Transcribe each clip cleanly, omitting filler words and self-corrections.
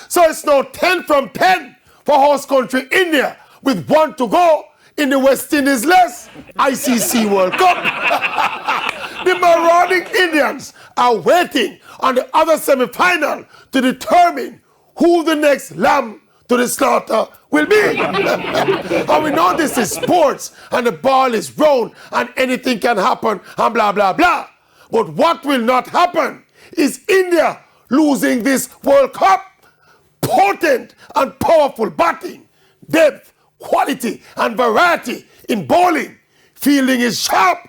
So it's now 10 from 10 for host country India, with 1 to go in the West Indies less ICC World Cup. The marauding Indians are waiting on the other semi-final to determine who the next lamb to the slaughter will be. And we know this is sports and the ball is round and anything can happen and blah, blah, blah. But what will not happen is India losing this World Cup. Potent and powerful batting, depth, quality and variety in bowling. Fielding is sharp.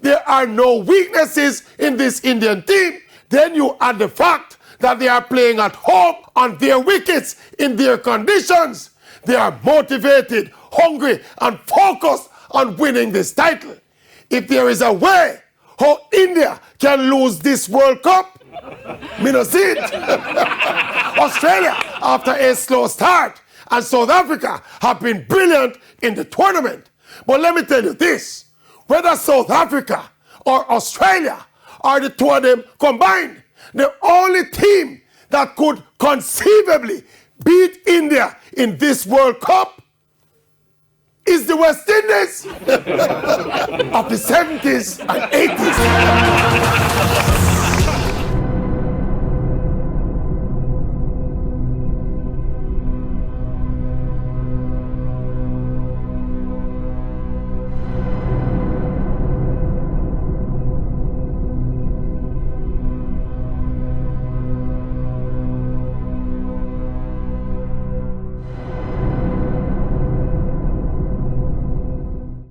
There are no weaknesses in this Indian team. Then you add the fact that they are playing at home on their wickets in their conditions. They are motivated, hungry and focused on winning this title. If there is a way how India can lose this World Cup, me no see it. Australia, after a slow start, and South Africa have been brilliant in the tournament. But let me tell you this, whether South Africa or Australia or the two of them combined, the only team that could conceivably beat India in this World Cup is the West Indies of the 70s and 80s.